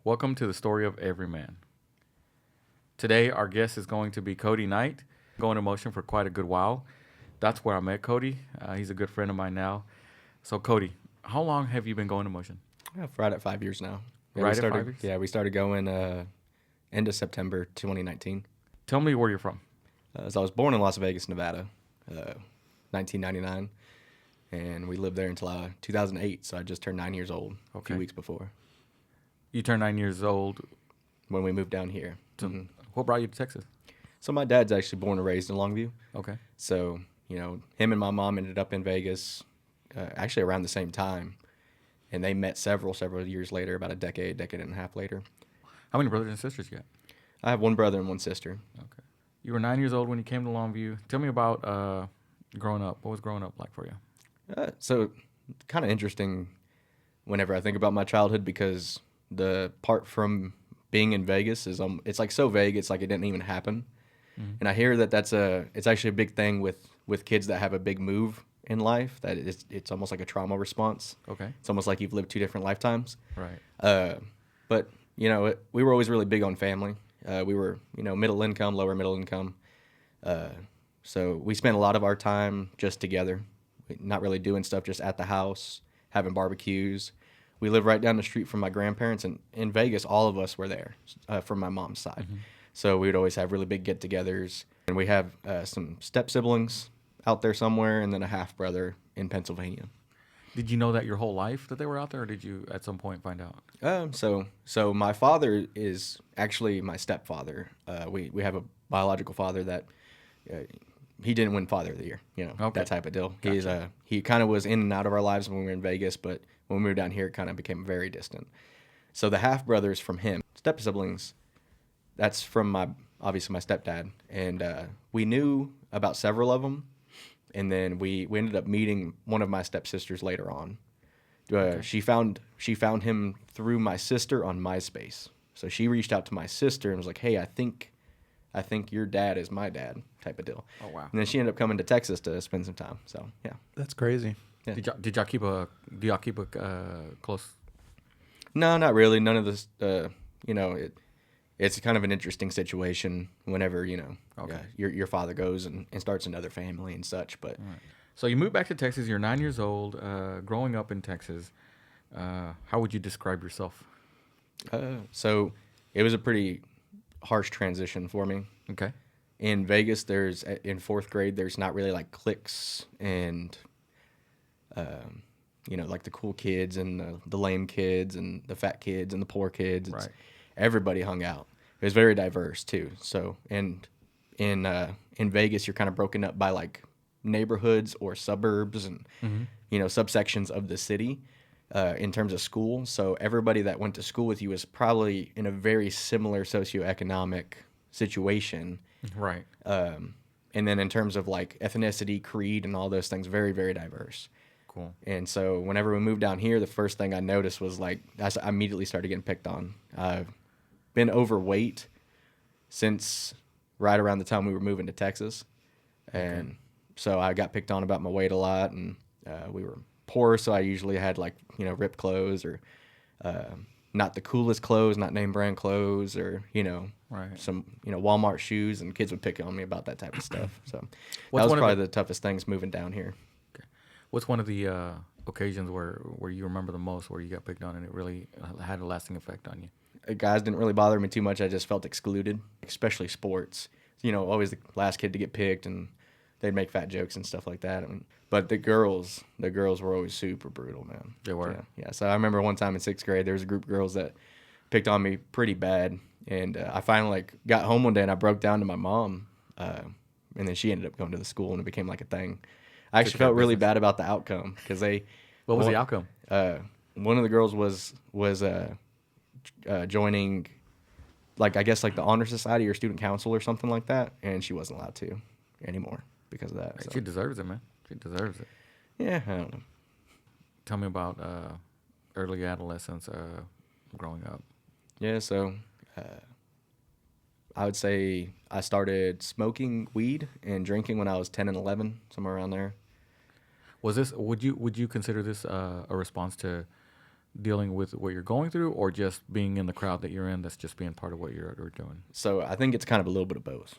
Welcome to the story of Everyman. Today, our guest is going to be Cody Knight. Going to Motion for quite a good while. That's where I met Cody. He's a good friend of mine now. So, Cody, how long have you been going to Motion? Right at 5 years now. Right at 5 years? Yeah, we started going end of September 2019. Tell me where you're from. So I was born in Las Vegas, Nevada, 1999, and we lived there until 2008. So I just turned 9 years old a few weeks before You turned 9 years old. when we moved down here. What brought you to Texas? So my dad's actually born and raised in Longview. Okay. So him and my mom ended up in Vegas, actually around the same time, and they met several years later, about a decade and a half later. How many brothers and sisters you got? I have one brother and one sister. Okay. You were 9 years old when you came to Longview. Tell me about growing up. What was growing up like for you? So kind of interesting whenever I think about my childhood, because the part from being in Vegas is it's like so vague. It's like it didn't even happen. And I hear that it's actually a big thing with kids that have a big move in life, that it's almost like a trauma response. Okay. It's almost like you've lived two different lifetimes. Right. But we were always really big on family. We were middle income, lower middle income. So we spent a lot of our time just together, not really doing stuff, just at the house, having barbecues. We lived right down the street from my grandparents, and in Vegas, all of us were there from my mom's side. So we would always have really big get-togethers. And we have some step-siblings out there somewhere, and then a half-brother in Pennsylvania. Did you know that your whole life that they were out there, or did you at some point find out? So my father is actually my stepfather. We have a biological father that he didn't win Father of the Year, that type of deal. Gotcha. He kind of was in and out of our lives when we were in Vegas, but when we moved down here, it kind of became very distant. So the half brothers from him, step siblings, that's from obviously my stepdad, and we knew about several of them, and then we ended up meeting one of my stepsisters later on. She found him through my sister on MySpace. So she reached out to my sister and was like, "Hey, I think your dad is my dad," type of deal. Oh, wow. And then she ended up coming to Texas to spend some time. So yeah. That's crazy. Yeah. Do y'all keep a close? No, not really. None of this. It's kind of an interesting situation whenever your father goes and starts another family and such. But All right. So you moved back to Texas. You're 9 years old. Growing up in Texas, how would you describe yourself? so it was a pretty harsh transition for me. Okay. In Vegas, in fourth grade, there's not really like cliques and like the cool kids and the lame kids and the fat kids and the poor kids. Right. Everybody hung out. It was very diverse too. So and in Vegas, you're kind of broken up by like neighborhoods or suburbs and subsections of the city in terms of school. So everybody that went to school with you was probably in a very similar socioeconomic situation. Right. And then in terms of like ethnicity, creed, and all those things, very, very diverse. Cool. And so whenever we moved down here, the first thing I noticed was I immediately started getting picked on. I've been overweight since right around the time we were moving to Texas. And so I got picked on about my weight a lot, and we were poor, so I usually had ripped clothes or not the coolest clothes, not name brand clothes, or Right. some Walmart shoes, and kids would pick on me about that type of stuff. So that What's was one of probably the toughest things moving down here. What's one of the occasions where you remember the most, where you got picked on and it really had a lasting effect on you? Guys didn't really bother me too much. I just felt excluded, especially sports. Always the last kid to get picked, and they'd make fat jokes and stuff like that. But the girls were always super brutal, man. They were? Yeah. So I remember one time in sixth grade, there was a group of girls that picked on me pretty bad, and I finally got home one day and I broke down to my mom, and then she ended up going to the school, and it became like a thing. I actually felt really bad about the outcome because What was the outcome? One of the girls was joining, I guess the honor society or student council or something like that, and she wasn't allowed to anymore because of that. So. She deserves it, man. She deserves it. Yeah, I don't know. Tell me about early adolescence, growing up. Yeah, so I would say I started smoking weed and drinking when I was 10 and 11, somewhere around there. Would you consider this a response to dealing with what you're going through, or just being in the crowd that you're in that's just being part of what you're doing? So I think it's kind of a little bit of both.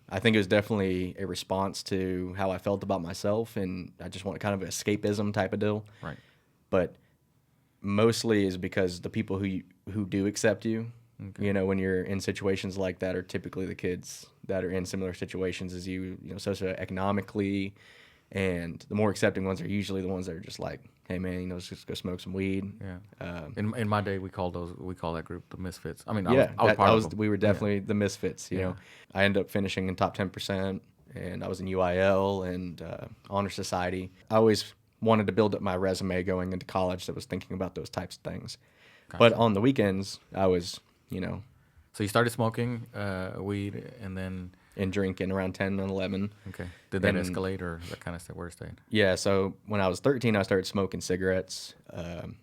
I think it was definitely a response to how I felt about myself, and I just want kind of an escapism type of deal. Right. But mostly is because the people who do accept you, Okay. you know, when you're in situations like that, are typically the kids that are in similar situations as you know, socioeconomically, and the more accepting ones are usually the ones that are just like, hey man, you know, let's just go smoke some weed. Yeah. In my day, we call that group the misfits. I mean, Yeah, I was part of them. we were Yeah. definitely the misfits. You Yeah. know, I ended up finishing in top 10%, and I was in UIL and honor society. I always wanted to build up my resume going into college. That was thinking about those types of things. But Gotcha. on the weekends, I was, you know, So you started smoking weed, and then in drinking around 10 and 11. okay, did that And escalate, or that kind of stay where it stayed? yeah, so when I was 13, I started smoking cigarettes,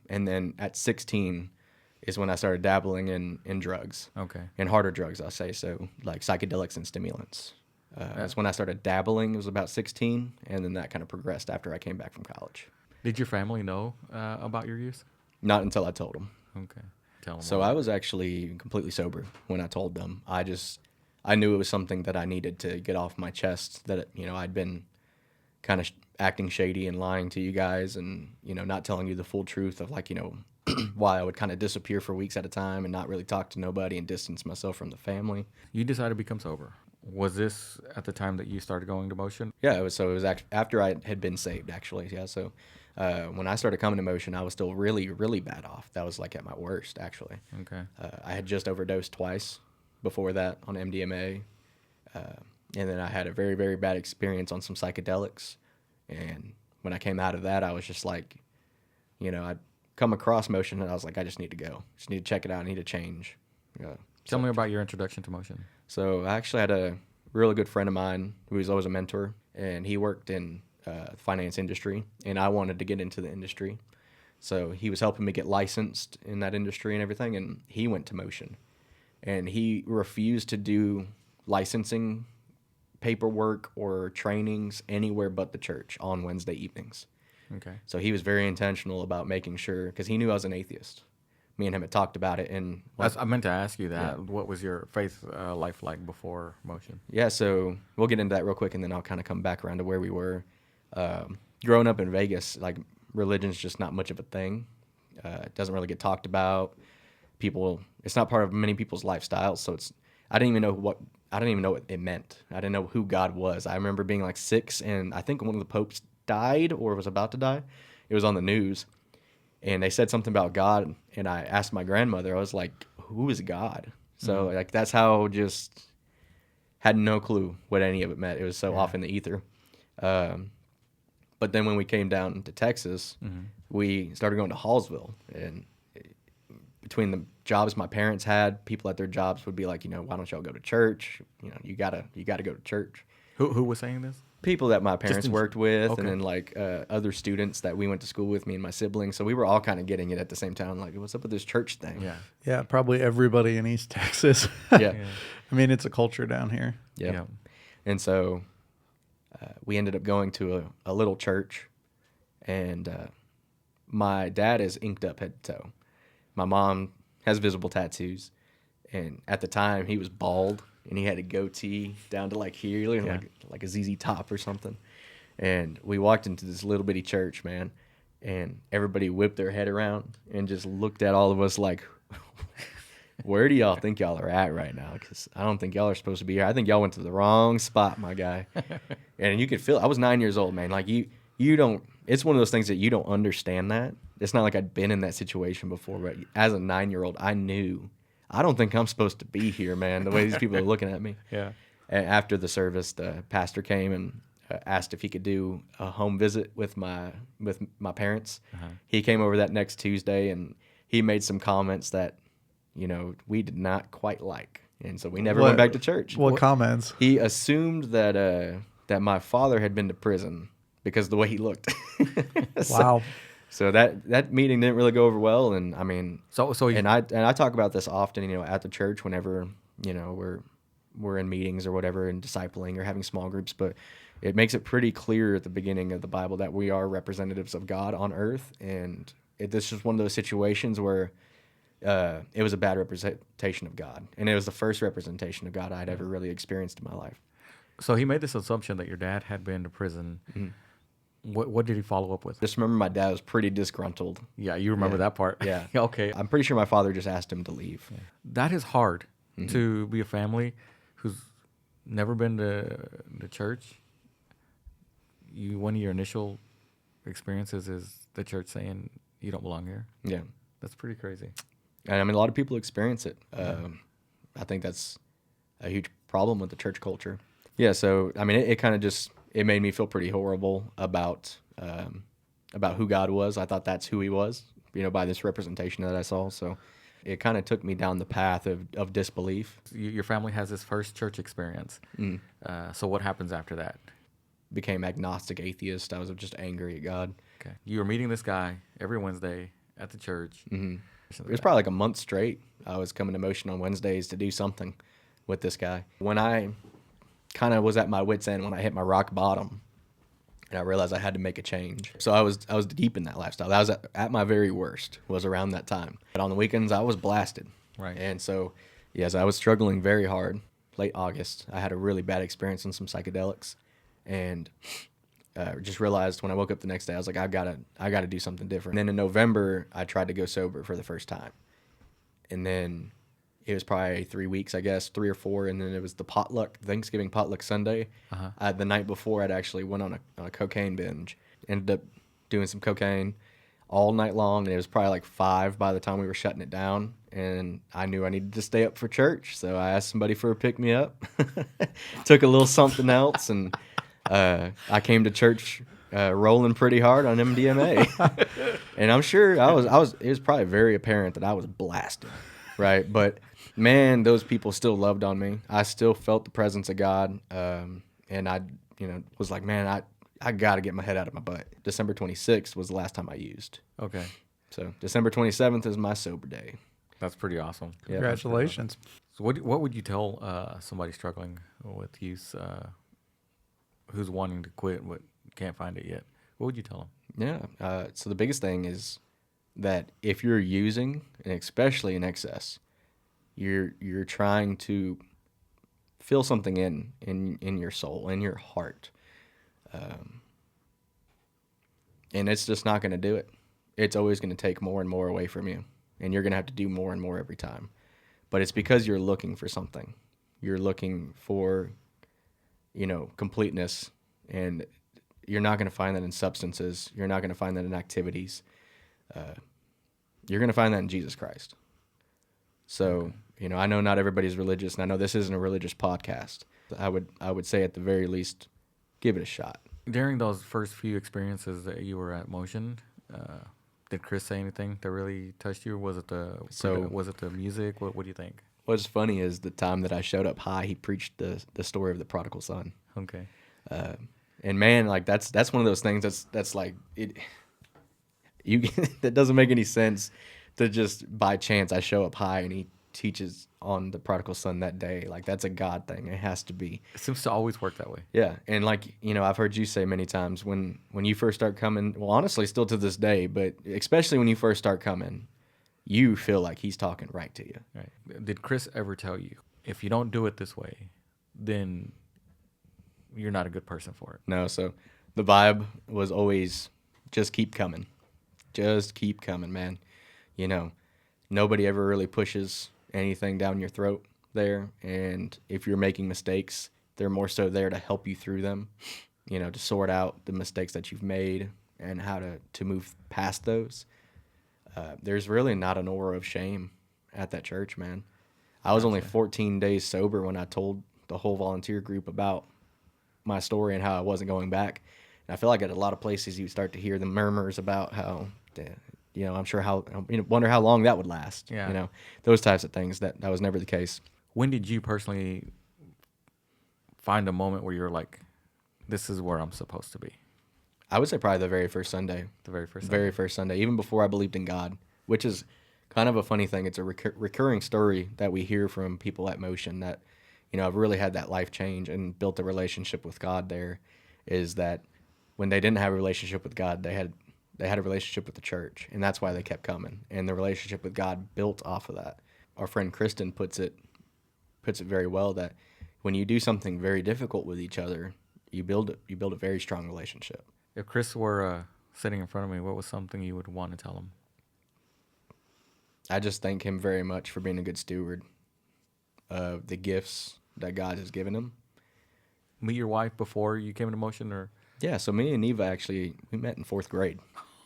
and then at 16 is when I started dabbling in drugs. Okay. And harder drugs, I'll say, so like psychedelics and stimulants. That's when I started dabbling. It was about 16, and then that kind of progressed after I came back from college. Did your family know about your use? Not until I told them. Okay. Tell them. So I was actually completely sober when I told them. I knew it was something that I needed to get off my chest, that, you know, I'd been kind of acting shady and lying to you guys, and, you know, not telling you the full truth of, like, you know, why I would kind of disappear for weeks at a time and not really talk to nobody and distance myself from the family. You decided to become sober. Was this at the time that you started going to motion? Yeah, it was after I had been saved, actually. Yeah, so when I started coming to motion, I was still really, really bad off. That was like at my worst, actually. Okay. I had just overdosed twice before that on MDMA, and then I had a very, very bad experience on some psychedelics. And when I came out of that, I was just like, you know, I'd come across motion, and I was like, I just need to go. Just need to check it out. I need to change. Tell me about your introduction to motion. So I actually had a really good friend of mine who was always a mentor, and he worked in the finance industry, and I wanted to get into the industry. So he was helping me get licensed in that industry and everything, and he went to motion. And he refused to do licensing paperwork or trainings anywhere but the church on Wednesday evenings. Okay. So he was very intentional about making sure, because he knew I was an atheist. Me and him had talked about it, and I meant to ask you that. Yeah. What was your faith life like before motion? Yeah, so we'll get into that real quick, and then I'll kind of come back around to where we were. Growing up in Vegas, like, religion's just not much of a thing. It doesn't really get talked about. It's not part of many people's lifestyles, so I didn't even know what it meant. I didn't know who God was. I remember being like 6, and I think one of the popes died or was about to die. It was on the news, and they said something about God, and I asked my grandmother. I was like, who is God? So like, that's how, just had no clue what any of it meant. It was so off in the ether. But then when we came down to Texas, we started going to Hallsville, and between the jobs my parents had, people at their jobs would be like, you know, why don't y'all go to church? You know, you gotta go to church. Who was saying this? People that my parents worked with, okay. and then like other students that we went to school with, me and my siblings. So we were all kind of getting it at the same time. Like, what's up with this church thing? Yeah. Yeah, probably everybody in East Texas. Yeah. I mean, it's a culture down here. Yeah. And so we ended up going to a little church, and my dad is inked up head to toe. My mom has visible tattoos, and at the time he was bald, and he had a goatee down to like here, like a ZZ Top or something. And we walked into this little bitty church, man, and everybody whipped their head around and just looked at all of us like, where do y'all think y'all are at right now? Because I don't think y'all are supposed to be here. I think y'all went to the wrong spot, my guy. And you could feel it. I was 9 years old, man. Like, you don't, it's one of those things that you don't understand that. It's not like I'd been in that situation before, but as a 9-year-old, I knew, I don't think I'm supposed to be here, man, the way these people are looking at me. Yeah. And after the service, the pastor came and asked if he could do a home visit with my parents. He came over that next Tuesday, and he made some comments that, you know, we did not quite like. And so we never went back to church. What comments? He assumed that my father had been to prison because of the way he looked. Wow. So that meeting didn't really go over well, and I mean, and I talk about this often, you know, at the church whenever, you know, we're in meetings or whatever and discipling or having small groups, but it makes it pretty clear at the beginning of the Bible that we are representatives of God on earth, and this was one of those situations where it was a bad representation of God, and it was the first representation of God I'd ever really experienced in my life. So he made this assumption that your dad had been to prison. What did he follow up with? Just remember my dad was pretty disgruntled. Yeah, you remember Yeah. that part. Yeah. Okay. I'm pretty sure my father just asked him to leave. That is hard to be a family who's never been to the church. One of your initial experiences is the church saying you don't belong here. Yeah. That's pretty crazy. And I mean, a lot of people experience it. I think that's a huge problem with the church culture. Yeah. So, I mean, it kind of just, it made me feel pretty horrible about who God was. I thought that's who he was, by this representation that I saw. So it kind of took me down the path of disbelief. Your family has this first church experience. So what happens after that? Became agnostic atheist. I was just angry at God. Okay. You were meeting this guy every Wednesday at the church. It was probably like a month straight. I was coming to motion on Wednesdays to do something with this guy. When I kind of was at my wit's end, when I hit my rock bottom, and I realized I had to make a change. So I was deep in that lifestyle. That was at my very worst, was around that time. But on the weekends, I was blasted. Right. And so, yes, I was struggling very hard. Late August, I had a really bad experience on some psychedelics, and just realized when I woke up the next day, I was like, I gotta do something different. And then in November, I tried to go sober for the first time, and then it was probably 3 weeks, I guess, 3 or 4, and then it was the Thanksgiving potluck Sunday. The night before, I'd actually went on a cocaine binge. Ended up doing some cocaine all night long, and it was probably like 5 by the time we were shutting it down. And I knew I needed to stay up for church, so I asked somebody for a pick-me-up. Took a little something else, and I came to church rolling pretty hard on MDMA. And I'm sure it was probably very apparent that I was blasted, right? But man, those people still loved on me. I still felt the presence of God, and I was like, man, I got to get my head out of my butt. December 26th was the last time I used. Okay. So December 27th is my sober day. That's pretty awesome. Yeah. Congratulations. So what would you tell somebody struggling with use, who's wanting to quit but can't find it yet? What would you tell them? Yeah. So the biggest thing is that if you're using, and especially in excess, you're trying to feel something in your soul, in your heart, and it's just not going to do it. It's always going to take more and more away from you, and you're going to have to do more and more every time. But it's because you're looking for something. You're looking for, completeness, and you're not going to find that in substances. You're not going to find that in activities. You're going to find that in Jesus Christ. So, I know not everybody's religious, and I know this isn't a religious podcast. I would say at the very least, give it a shot. During those first few experiences that you were at Motion, did Chris say anything that really touched you? Was it the music? What do you think? What's funny is the time that I showed up high, he preached the story of the prodigal son. Okay. And man, like that's one of those things that's like it. That doesn't make any sense to just by chance I show up high and he teaches on the prodigal son that day. Like that's a God thing. It has to be. It seems to always work that way. Yeah, and like I've heard you say many times when you first start coming. Well, honestly, still to this day, but especially when you first start coming, you feel like he's talking right to you. Right. Did Chris ever tell you, if you don't do it this way, then you're not a good person for it? No, so the vibe was always just keep coming. Just keep coming, man. Nobody ever really pushes anything down your throat there. And if you're making mistakes, they're more so there to help you through them, to sort out the mistakes that you've made and how to move past those. There's really not an aura of shame at that church, man. I was only 14 days sober when I told the whole volunteer group about my story and how I wasn't going back. And I feel like at a lot of places you start to hear the murmurs about how, I'm sure wonder how long that would last. Yeah. Those types of things. That was never the case. When did you personally find a moment where you're like, this is where I'm supposed to be? I would say probably the very first Sunday. Very first Sunday, even before I believed in God, which is kind of a funny thing. It's a recurring story that we hear from people at Motion that, I've really had that life change and built a relationship with God there, is that when they didn't have a relationship with God, they had they had a relationship with the church, and that's why they kept coming. And the relationship with God built off of that. Our friend Kristen puts it very well that when you do something very difficult with each other, you build a very strong relationship. If Chris were sitting in front of me, what was something you would want to tell him? I just thank him very much for being a good steward of the gifts that God has given him. Meet your wife before you came into motion, or Yeah, so me and Neva actually, we met in 4th grade.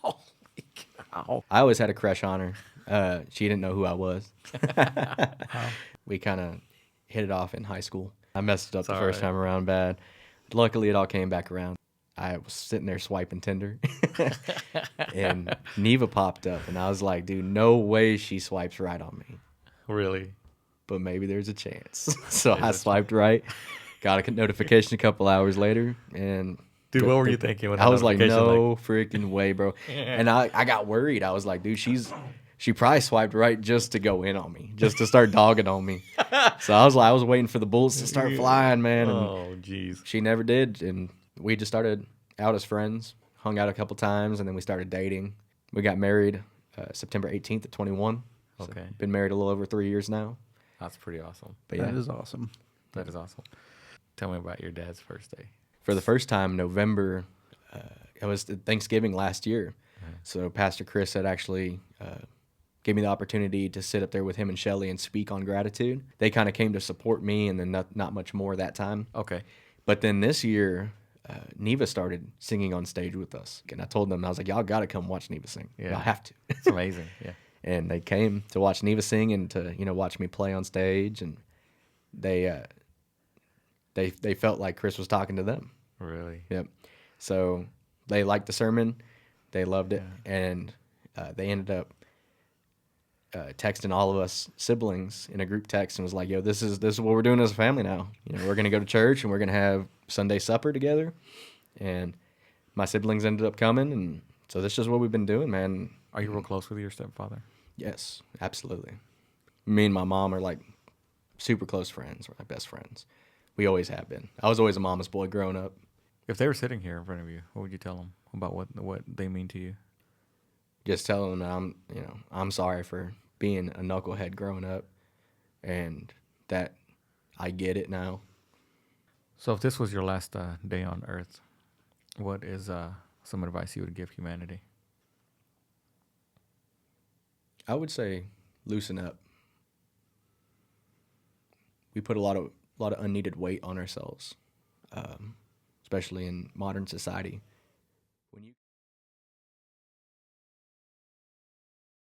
holy cow! I always had a crush on her. She didn't know who I was. We kind of hit it off in high school. I messed it up It's the all first right. time around bad. Luckily, it all came back around. I was sitting there swiping Tinder, and Neva popped up, and I was like, dude, no way she swipes right on me. Really? But maybe there's a chance. So There's I a swiped right, got a notification a couple hours later, and Dude, what were you thinking when I that was like, notification, no freaking way, bro. And I got worried. I was like, dude, she probably swiped right just to go in on me, just to start dogging on me. So I was waiting for the bullets to start flying, man. And Oh, jeez. she never did. And we just started out as friends, hung out a couple times, and then we started dating. We got married September 18th at 21. So Okay. been married a little over 3 years now. That's pretty awesome. But yeah, That is awesome. That is awesome. Tell me about your dad's first day. for the first time, November, it was Thanksgiving last year. So Pastor Chris had actually gave me the opportunity to sit up there with him and Shelly and speak on gratitude. They kind of came to support me, and then not much more that time. Okay. But then this year, Neva started singing on stage with us. And I told them, I was like, y'all got to come watch Neva sing. Yeah. Y'all have to. It's amazing. Yeah. And they came to watch Neva sing and to, watch me play on stage. And they felt like Chris was talking to them. Really? Yep. So they liked the sermon. They loved it. And they ended up texting all of us siblings in a group text and was like, yo, this is what we're doing as a family now. We're going to go to church and we're going to have Sunday supper together. And my siblings ended up coming. And so this is what we've been doing, man. Are you real close with your stepfather? Yes, absolutely. Me and my mom are like super close friends. We're like best friends. We always have been. I was always a mama's boy growing up. If they were sitting here in front of you, what would you tell them about what they mean to you? Just telling them that I'm sorry for being a knucklehead growing up, and that I get it now. So if this was your last day on Earth, what is some advice you would give humanity? I would say loosen up. We put a lot of unneeded weight on ourselves, especially in modern society.